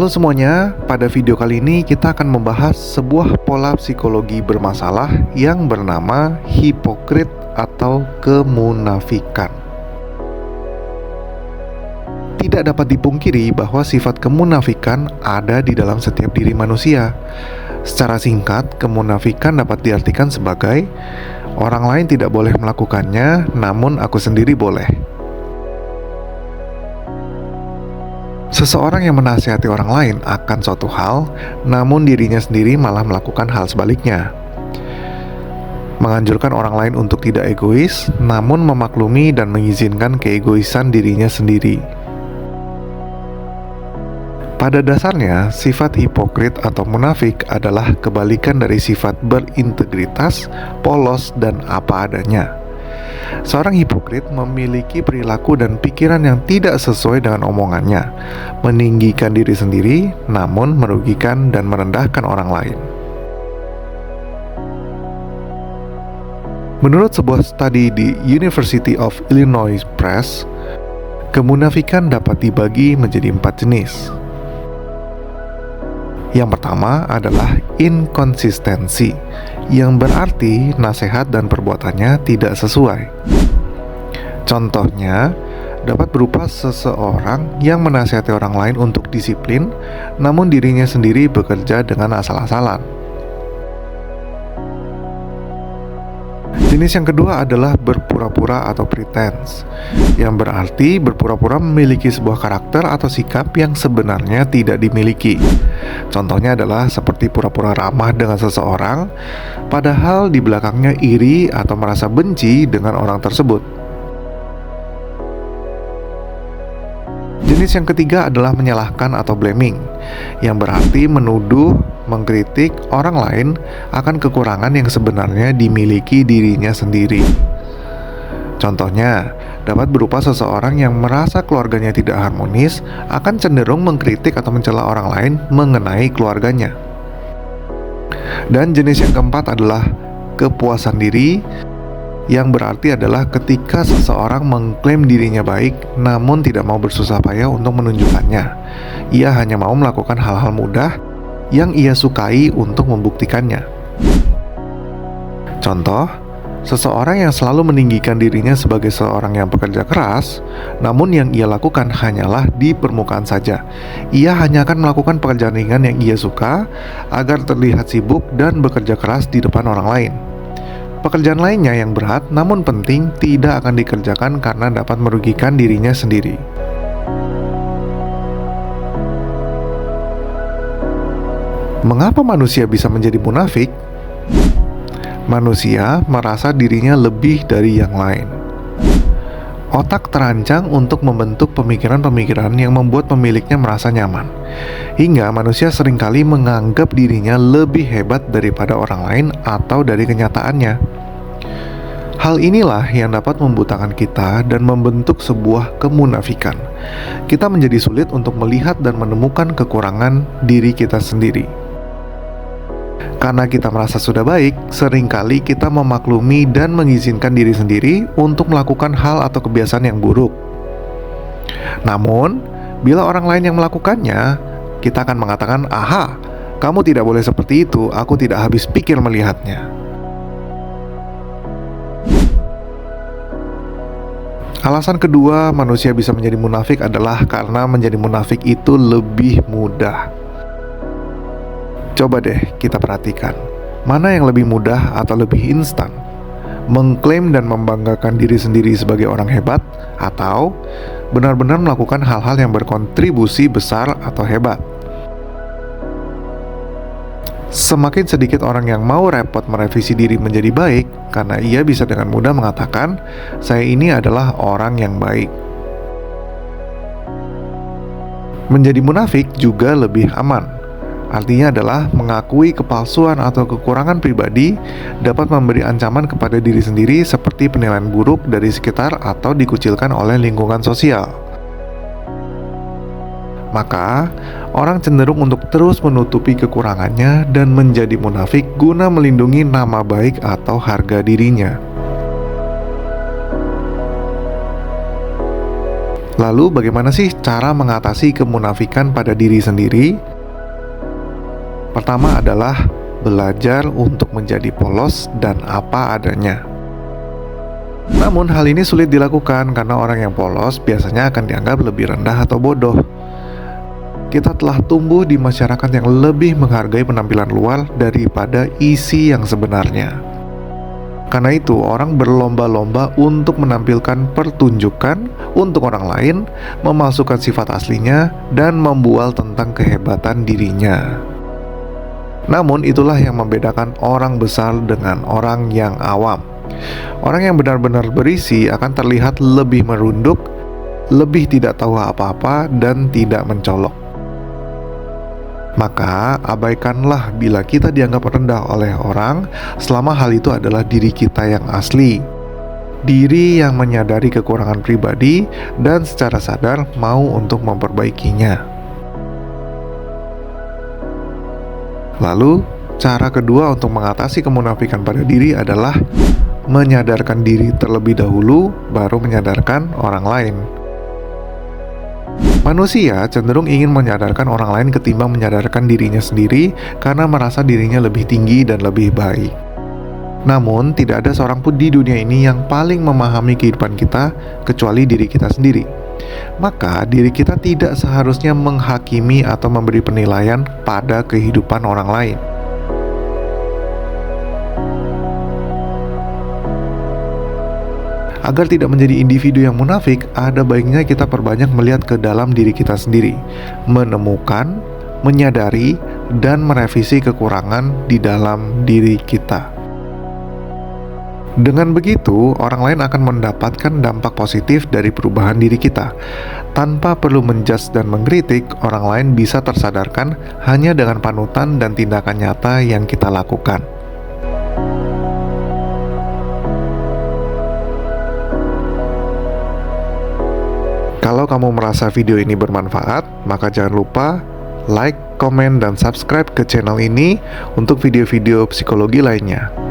Halo semuanya, pada video kali ini kita akan membahas sebuah pola psikologi bermasalah yang bernama hipokrit atau kemunafikan. Tidak dapat dipungkiri bahwa sifat kemunafikan ada di dalam setiap diri manusia. Secara singkat, kemunafikan dapat diartikan sebagai orang lain tidak boleh melakukannya, namun aku sendiri boleh. Seseorang yang menasihati orang lain akan suatu hal, namun dirinya sendiri malah melakukan hal sebaliknya. Menganjurkan orang lain untuk tidak egois, namun memaklumi dan mengizinkan keegoisan dirinya sendiri. Pada dasarnya, sifat hipokrit atau munafik adalah kebalikan dari sifat berintegritas, polos, dan apa adanya. Seorang hipokrit memiliki perilaku dan pikiran yang tidak sesuai dengan omongannya, meninggikan diri sendiri, namun merugikan dan merendahkan orang lain. Menurut sebuah studi di University of Illinois Press, kemunafikan dapat dibagi menjadi 4 jenis. Yang pertama adalah inkonsistensi, yang berarti nasihat dan perbuatannya tidak sesuai. Contohnya, dapat berupa seseorang yang menasihati orang lain untuk disiplin, namun dirinya sendiri bekerja dengan asal-asalan. Jenis yang kedua adalah berpura-pura atau pretense, yang berarti berpura-pura memiliki sebuah karakter atau sikap yang sebenarnya tidak dimiliki. Contohnya adalah seperti pura-pura ramah dengan seseorang, padahal di belakangnya iri atau merasa benci dengan orang tersebut. Jenis yang ketiga adalah menyalahkan atau blaming, yang berarti menuduh, mengkritik orang lain akan kekurangan yang sebenarnya dimiliki dirinya sendiri. Contohnya, dapat berupa seseorang yang merasa keluarganya tidak harmonis akan cenderung mengkritik atau mencela orang lain mengenai keluarganya. Dan jenis yang keempat adalah kepuasan diri, yang berarti adalah ketika seseorang mengklaim dirinya baik namun tidak mau bersusah payah untuk menunjukkannya. Ia hanya mau melakukan hal-hal mudah yang ia sukai untuk membuktikannya. Contoh, seseorang yang selalu meninggikan dirinya sebagai seorang yang pekerja keras, namun yang ia lakukan hanyalah di permukaan saja. Ia hanya akan melakukan pekerjaan ringan yang ia suka agar terlihat sibuk dan bekerja keras di depan orang lain. Pekerjaan lainnya yang berat namun penting tidak akan dikerjakan karena dapat merugikan dirinya sendiri. Mengapa manusia bisa menjadi munafik? Manusia merasa dirinya lebih dari yang lain. Otak terancang untuk membentuk pemikiran-pemikiran yang membuat pemiliknya merasa nyaman, hingga manusia seringkali menganggap dirinya lebih hebat daripada orang lain atau dari kenyataannya. Hal inilah yang dapat membutakan kita dan membentuk sebuah kemunafikan. Kita menjadi sulit untuk melihat dan menemukan kekurangan diri kita sendiri. Karena kita merasa sudah baik, seringkali kita memaklumi dan mengizinkan diri sendiri untuk melakukan hal atau kebiasaan yang buruk. Namun, bila orang lain yang melakukannya, kita akan mengatakan, "Aha, kamu tidak boleh seperti itu, aku tidak habis pikir melihatnya." Alasan kedua manusia bisa menjadi munafik adalah karena menjadi munafik itu lebih mudah. Coba deh kita perhatikan, mana yang lebih mudah atau lebih instan? Mengklaim dan membanggakan diri sendiri sebagai orang hebat, atau benar-benar melakukan hal-hal yang berkontribusi besar atau hebat? Semakin sedikit orang yang mau repot merevisi diri menjadi baik, karena ia bisa dengan mudah mengatakan, "Saya ini adalah orang yang baik." Menjadi munafik juga lebih aman. Artinya adalah mengakui kepalsuan atau kekurangan pribadi dapat memberi ancaman kepada diri sendiri seperti penilaian buruk dari sekitar atau dikucilkan oleh lingkungan sosial. Maka, orang cenderung untuk terus menutupi kekurangannya dan menjadi munafik guna melindungi nama baik atau harga dirinya. Lalu bagaimana sih cara mengatasi kemunafikan pada diri sendiri? Pertama adalah belajar untuk menjadi polos dan apa adanya. Namun hal ini sulit dilakukan karena orang yang polos biasanya akan dianggap lebih rendah atau bodoh. Kita telah tumbuh di masyarakat yang lebih menghargai penampilan luar daripada isi yang sebenarnya. Karena itu, orang berlomba-lomba untuk menampilkan pertunjukan untuk orang lain, memalsukan sifat aslinya, dan membual tentang kehebatan dirinya. Namun, itulah yang membedakan orang besar dengan orang yang awam. Orang yang benar-benar berisi akan terlihat lebih merunduk, lebih tidak tahu apa-apa, dan tidak mencolok. Maka abaikanlah bila kita dianggap rendah oleh orang selama hal itu adalah diri kita yang asli. Diri yang menyadari kekurangan pribadi dan secara sadar mau untuk memperbaikinya. Lalu, cara kedua untuk mengatasi kemunafikan pada diri adalah menyadarkan diri terlebih dahulu baru menyadarkan orang lain. Manusia cenderung ingin menyadarkan orang lain ketimbang menyadarkan dirinya sendiri karena merasa dirinya lebih tinggi dan lebih baik. Namun, tidak ada seorang pun di dunia ini yang paling memahami kehidupan kita kecuali diri kita sendiri. Maka, diri kita tidak seharusnya menghakimi atau memberi penilaian pada kehidupan orang lain. Agar tidak menjadi individu yang munafik, ada baiknya kita perbanyak melihat ke dalam diri kita sendiri, menemukan, menyadari, dan merevisi kekurangan di dalam diri kita. Dengan begitu, orang lain akan mendapatkan dampak positif dari perubahan diri kita. Tanpa perlu menjudge dan mengkritik, orang lain bisa tersadarkan hanya dengan panutan dan tindakan nyata yang kita lakukan. Kalau kamu merasa video ini bermanfaat, maka jangan lupa like, komen, dan subscribe ke channel ini untuk video-video psikologi lainnya.